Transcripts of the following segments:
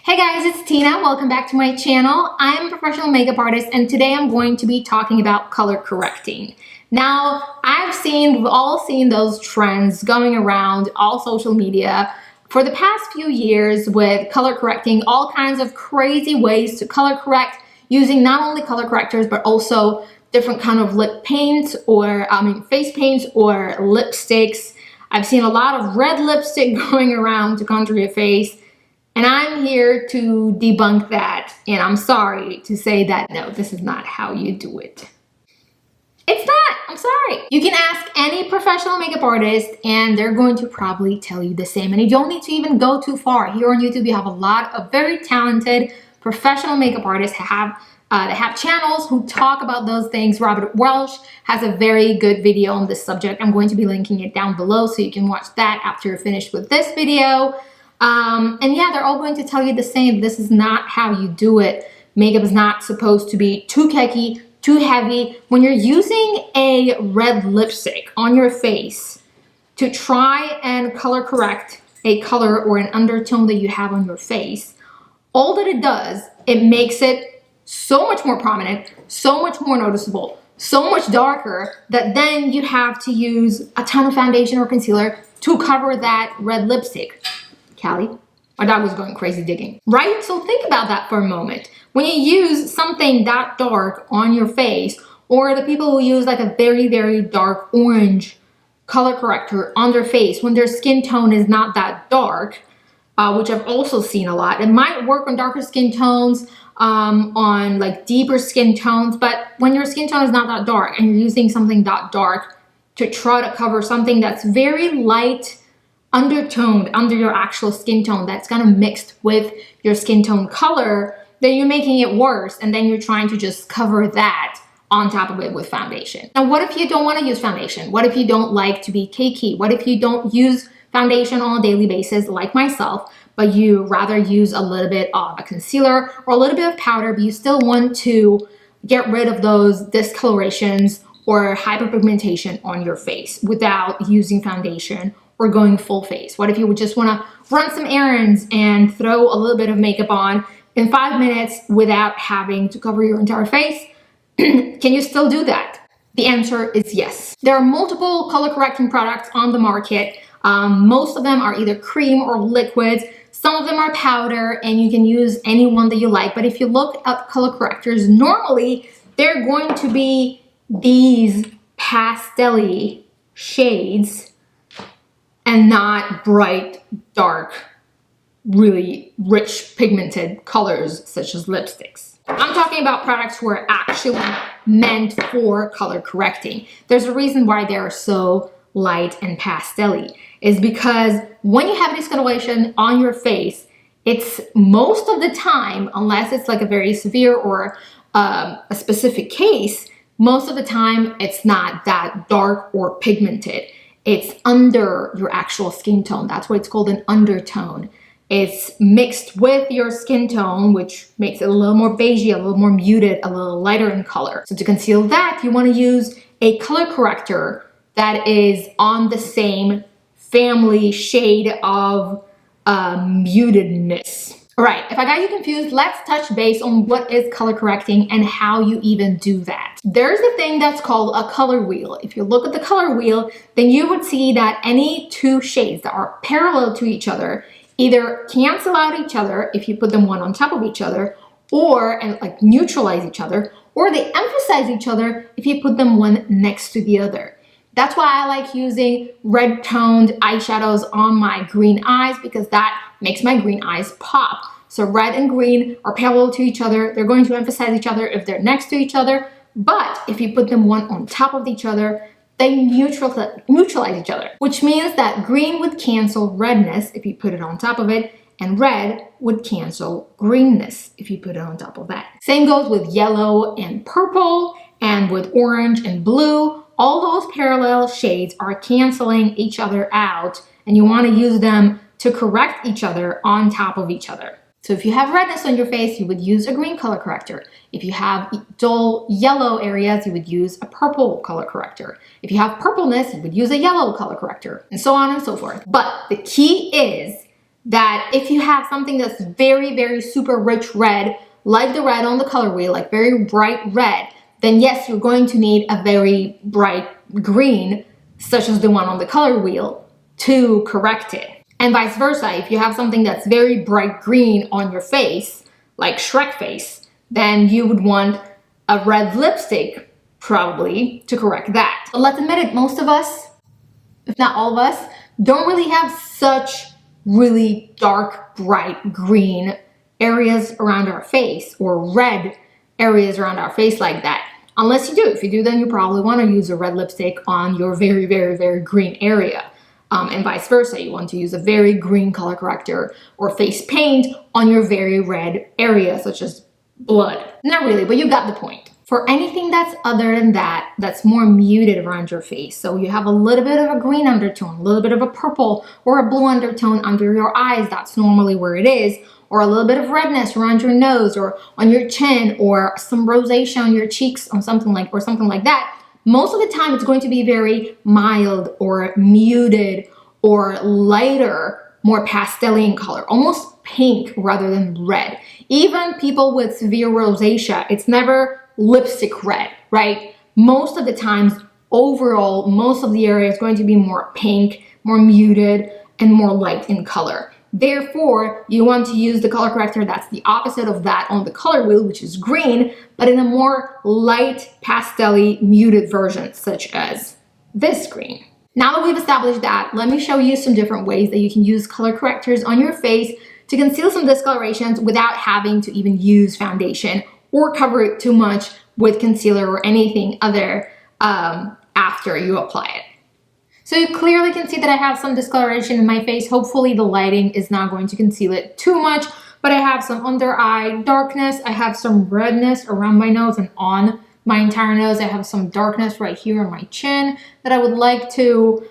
Hey guys, it's Tina. Welcome back to my channel. I'm a professional makeup artist and today I'm going to be talking about color correcting. Now, we've all seen those trends going around all social media for the past few years with color correcting, all kinds of crazy ways to color correct using not only color correctors but also different kind of lip paints or face paints or lipsticks. I've seen a lot of red lipstick going around to contour your face. And I'm here to debunk that, and I'm sorry to say that no, this is not how you do it. It's not, I'm sorry. You can ask any professional makeup artist and they're going to probably tell you the same. And you don't need to even go too far. Here on YouTube, you have a lot of very talented professional makeup artists that have channels who talk about those things. Robert Welsh has a very good video on this subject. I'm going to be linking it down below so you can watch that after you're finished with this video. And yeah, they're all going to tell you the same. This is not how you do it. Makeup is not supposed to be too cakey, too heavy. When you're using a red lipstick on your face to try and color correct a color or an undertone that you have on your face, all that it does, it makes it so much more prominent, so much more noticeable, so much darker that then you have to use a ton of foundation or concealer to cover that red lipstick. Callie, my dog was going crazy digging, right? So think about that for a moment. When you use something that dark on your face, or the people who use like a very, very dark orange color corrector on their face when their skin tone is not that dark, which I've also seen a lot. It might work on darker skin tones, on like deeper skin tones, but when your skin tone is not that dark and you're using something that dark to try to cover something that's very light, undertoned under your actual skin tone, that's kind of mixed with your skin tone color, then you're making it worse, and then you're trying to just cover that on top of it with foundation. Now, what if you don't want to use foundation? What if you don't like to be cakey? What if you don't use foundation on a daily basis like myself, but you rather use a little bit of a concealer or a little bit of powder, but you still want to get rid of those discolorations or hyperpigmentation on your face without using foundation or going full face? What if you would just want to run some errands and throw a little bit of makeup on in 5 minutes without having to cover your entire face? Can you still do that? The answer is yes. There are multiple color correcting products on the market. Most of them are either cream or liquids. Some of them are powder, and you can use any one that you like. But if you look at color correctors, normally they're going to be these pastel-y shades and not bright, dark, really rich pigmented colors such as lipsticks. I'm talking about products who are actually meant for color correcting. There's a reason why they are so light and pastel-y. Is because when you have discoloration on your face, it's most of the time, unless it's like a very severe or a specific case, most of the time it's not that dark or pigmented. It's under your actual skin tone. That's why it's called an undertone. It's mixed with your skin tone, which makes it a little more beigey, a little more muted, a little lighter in color. So to conceal that, you want to use a color corrector that is on the same family shade of mutedness. All right, if I got you confused, let's touch base on what is color correcting and how you even do that. There's a thing that's called a color wheel. If you look at the color wheel, then you would see that any two shades that are parallel to each other either cancel out each other if you put them one on top of each other, or like neutralize each other, or they emphasize each other if you put them one next to the other. That's why I like using red toned eyeshadows on my green eyes, because that makes my green eyes pop. So red and green are parallel to each other. They're going to emphasize each other if they're next to each other. But if you put them one on top of each other, they neutralize each other, which means that green would cancel redness if you put it on top of it, and red would cancel greenness if you put it on top of that. Same goes with yellow and purple, and with orange and blue. All those parallel shades are canceling each other out, and you want to use them to correct each other on top of each other. So if you have redness on your face, you would use a green color corrector. If you have dull yellow areas, you would use a purple color corrector. If you have purpleness, you would use a yellow color corrector, and so on and so forth. But the key is that if you have something that's very, very super rich red, like the red on the color wheel, like very bright red, then yes, you're going to need a very bright green, such as the one on the color wheel, to correct it. And vice versa, if you have something that's very bright green on your face, like Shrek face, then you would want a red lipstick, probably, to correct that. But let's admit it, most of us, if not all of us, don't really have such really dark, bright green areas around our face, or red areas around our face like that. Unless you do. If you do, then you probably want to use a red lipstick on your very, very, very green area. And vice versa, you want to use a very green color corrector or face paint on your very red area, such as blood. Not really, but you got the point. For anything that's other than that, that's more muted around your face, so you have a little bit of a green undertone, a little bit of a purple or a blue undertone under your eyes, that's normally where it is, or a little bit of redness around your nose or on your chin, or some rosacea on your cheeks or something like that, most of the time it's going to be very mild or muted or lighter, more pastel in color, almost pink rather than red. Even people with severe rosacea, it's never lipstick red, right? Most of the times, overall, most of the area is going to be more pink, more muted, and more light in color. Therefore, you want to use the color corrector that's the opposite of that on the color wheel, which is green, but in a more light, pastel-y, muted version, such as this green. Now that we've established that, let me show you some different ways that you can use color correctors on your face to conceal some discolorations without having to even use foundation or cover it too much with concealer or anything other after you apply it. So you clearly can see that I have some discoloration in my face. Hopefully the lighting is not going to conceal it too much, but I have some under eye darkness. I have some redness around my nose and on my entire nose. I have some darkness right here on my chin that I would like to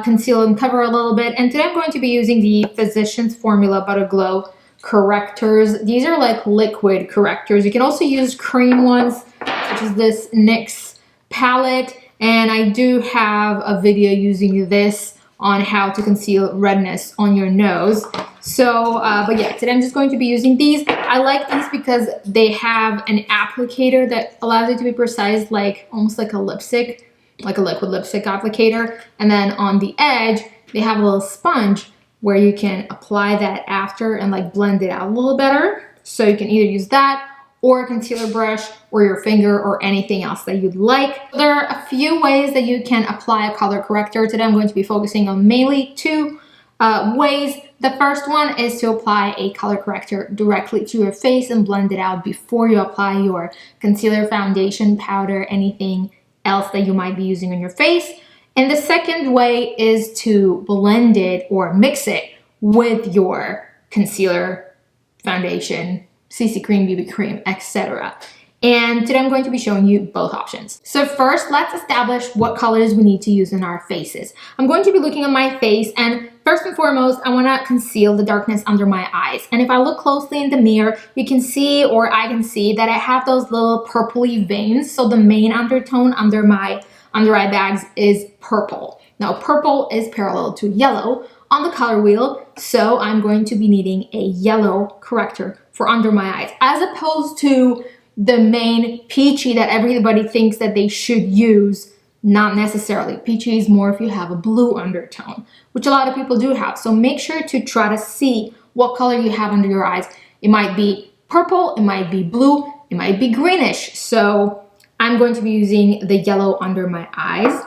conceal and cover a little bit. And today I'm going to be using the Physicians Formula Butter Glow correctors. These are like liquid correctors. You can also use cream ones, such as this NYX palette. And I do have a video using this on how to conceal redness on your nose. So, but yeah, today I'm just going to be using these. I like these because they have an applicator that allows it to be precise, like almost like a lipstick, like a liquid lipstick applicator. And then on the edge, they have a little sponge where you can apply that after and like blend it out a little better. So you can either use that or a concealer brush or your finger or anything else that you'd like. There are a few ways that you can apply a color corrector. Today I'm going to be focusing on mainly two ways. The first one is to apply a color corrector directly to your face and blend it out before you apply your concealer, foundation, powder, anything else that you might be using on your face. And the second way is to blend it or mix it with your concealer, foundation, CC cream, BB cream, etc. And today I'm going to be showing you both options. So first, let's establish what colors we need to use in our faces. I'm going to be looking at my face, and first and foremost, I want to conceal the darkness under my eyes. And if I look closely in the mirror, you can see, or I can see, that I have those little purpley veins. So the main undertone under my under eye bags is purple. Now purple is parallel to yellow on the color wheel, so I'm going to be needing a yellow corrector for under my eyes, as opposed to the main peachy that everybody thinks that they should use. Not necessarily. Peachy is more if you have a blue undertone, which a lot of people do have. So make sure to try to see what color you have under your eyes. It might be purple, it might be blue, it might be greenish. So I'm going to be using the yellow under my eyes.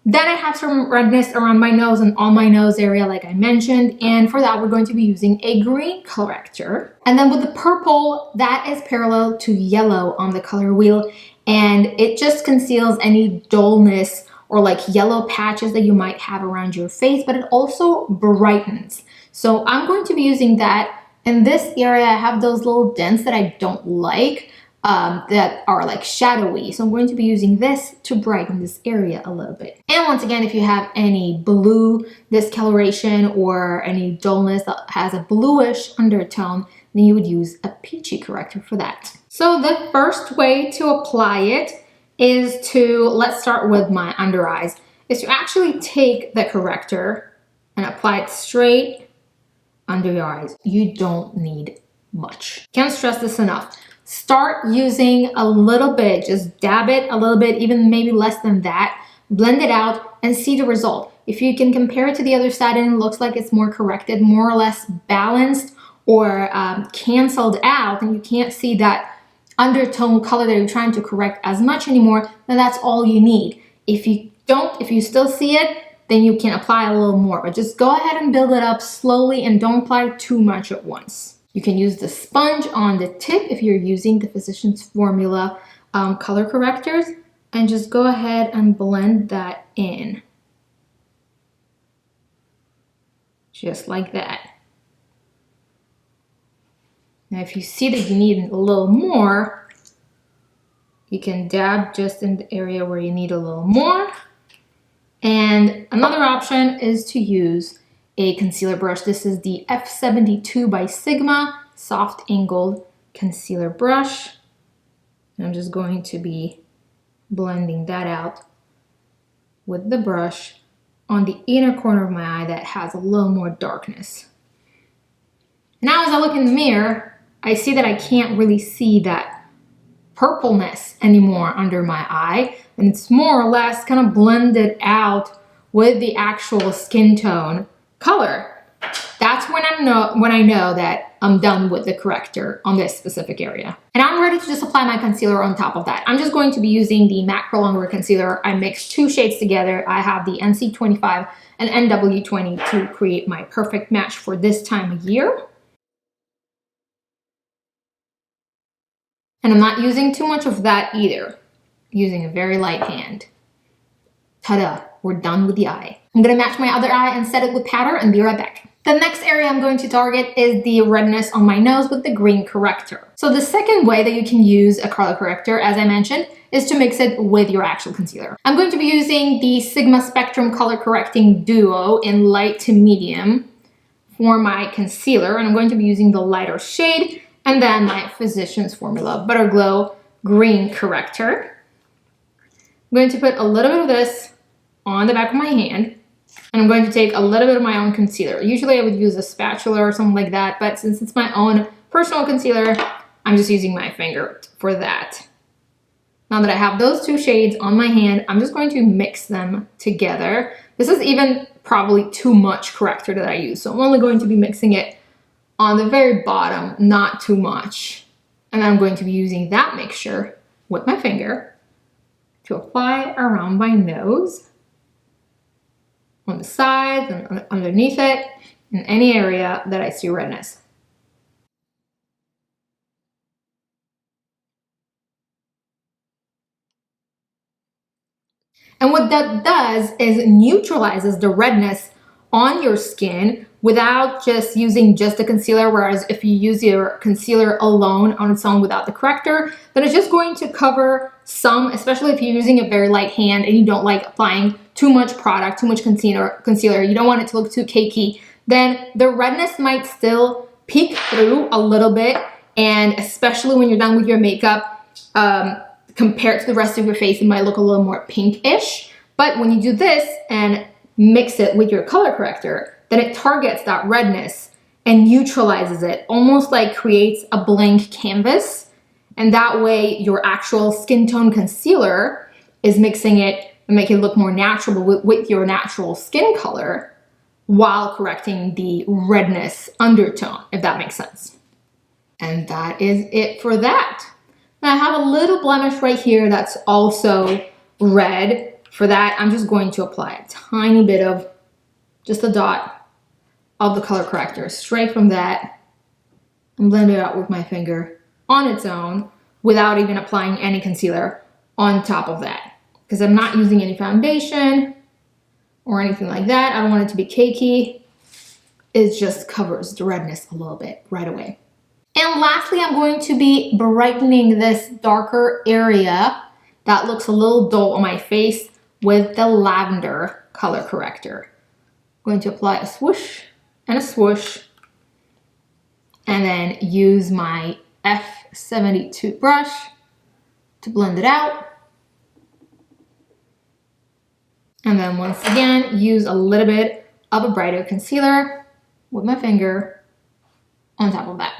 Then I have some redness around my nose and on my nose area, like I mentioned. And for that, we're going to be using a green corrector. And then with the purple, that is parallel to yellow on the color wheel. And it just conceals any dullness or like yellow patches that you might have around your face, but it also brightens. So I'm going to be using that. In this area, I have those little dents that I don't like. That are like shadowy. So I'm going to be using this to brighten this area a little bit. And once again, if you have any blue discoloration or any dullness that has a bluish undertone, then you would use a peachy corrector for that. So the first way to apply it is to, let's start with my under eyes, is to actually take the corrector and apply it straight under your eyes. You don't need much. Can't stress this enough. Start using a little bit, just dab it a little bit, even maybe less than that. Blend it out and see the result. If you can compare it to the other side and it looks like it's more corrected, more or less balanced or canceled out, and you can't see that undertone color that you're trying to correct as much anymore, then that's all you need. If you still see it, then you can apply a little more, but just go ahead and build it up slowly and don't apply too much at once. You can use the sponge on the tip if you're using the Physicians Formula color correctors, and just go ahead and blend that in. Just like that. Now if you see that you need a little more, you can dab just in the area where you need a little more. And another option is to use a concealer brush. This is the F72 by Sigma soft angled concealer brush. And I'm just going to be blending that out with the brush on the inner corner of my eye that has a little more darkness. Now as I look in the mirror, I see that I can't really see that purpleness anymore under my eye, and it's more or less kind of blended out with the actual skin tone color. That's when I know that I'm done with the corrector on this specific area. And I'm ready to just apply my concealer on top of that. I'm just going to be using the MAC Pro Longwear Concealer. I mixed two shades together. I have the NC25 and NW20 to create my perfect match for this time of year. And I'm not using too much of that either. I'm using a very light hand. Ta-da, we're done with the eye. I'm gonna match my other eye and set it with powder and be right back. The next area I'm going to target is the redness on my nose with the green corrector. So the second way that you can use a color corrector, as I mentioned, is to mix it with your actual concealer. I'm going to be using the Sigma Spectrum Color Correcting Duo in light to medium for my concealer, and I'm going to be using the lighter shade and then my Physicians Formula Butter Glow Green Corrector. I'm going to put a little bit of this on the back of my hand, and I'm going to take a little bit of my own concealer. Usually I would use a spatula or something like that, but since it's my own personal concealer, I'm just using my finger for that. Now that I have those two shades on my hand, I'm just going to mix them together. This is even probably too much corrector that I use, so I'm only going to be mixing it on the very bottom, not too much. And I'm going to be using that mixture with my finger to apply around my nose, on the sides and underneath it, in any area that I see redness. And what that does is neutralizes the redness on your skin without just using just the concealer, whereas if you use your concealer alone on its own without the corrector, then it's just going to cover some, especially if you're using a very light hand and you don't like applying too much product, too much concealer, you don't want it to look too cakey, then the redness might still peek through a little bit, and especially when you're done with your makeup, compared to the rest of your face, it might look a little more pinkish. But when you do this and mix it with your color corrector, then it targets that redness and neutralizes it, almost like creates a blank canvas. And that way your actual skin tone concealer is mixing it and making it look more natural with your natural skin color while correcting the redness undertone, if that makes sense. And that is it for that. Now I have a little blemish right here that's also red. For that, I'm just going to apply a tiny bit of, just a dot of the color corrector straight from that and blend it out with my finger on its own without even applying any concealer on top of that. Because I'm not using any foundation or anything like that. I don't want it to be cakey. It just covers the redness a little bit right away. And lastly, I'm going to be brightening this darker area that looks a little dull on my face with the Lavender color corrector. I'm going to apply a swoosh and a swoosh, and then use my F72 brush to blend it out. And then once again, use a little bit of a brighter concealer with my finger on top of that.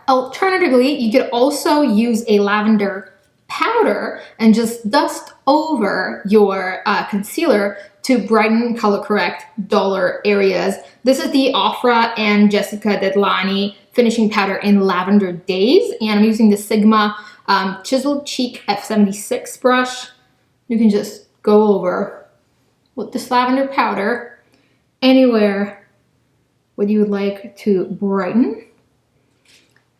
Alternatively, you could also use a lavender powder and just dust over your concealer to brighten, color correct duller areas. This is the Ofra and Jessica Detlani finishing powder in Lavender Days, and I'm using the Sigma Chiseled Cheek F76 brush. You can just go over with this lavender powder anywhere where you would like to brighten.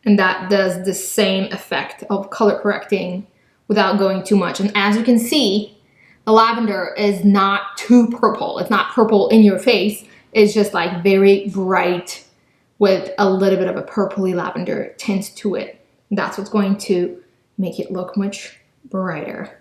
And that does the same effect of color correcting without going too much. And as you can see, the lavender is not too purple. It's not purple in your face. It's just like very bright with a little bit of a purpley lavender tint to it. That's what's going to make it look much brighter.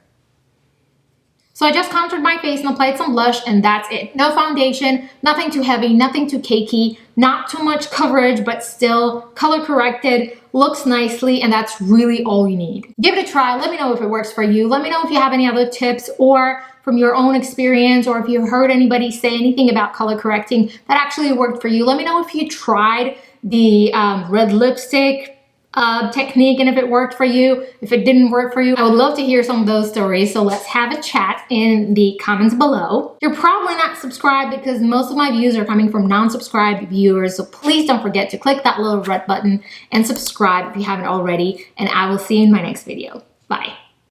So I just contoured my face and applied some blush, and that's it. No foundation, nothing too heavy, nothing too cakey, not too much coverage, but still color corrected, looks nicely, and that's really all you need. Give it a try. Let me know if it works for you. Let me know if you have any other tips or from your own experience, or if you heard anybody say anything about color correcting that actually worked for you. Let me know if you tried the red lipstick technique and if it worked for you. If it didn't work for you, I would love to hear some of those stories, so let's have a chat in the comments below. You're probably not subscribed because most of my views are coming from non-subscribed viewers, so please don't forget to click that little red button and subscribe if you haven't already, and I will see you in my next video. Bye.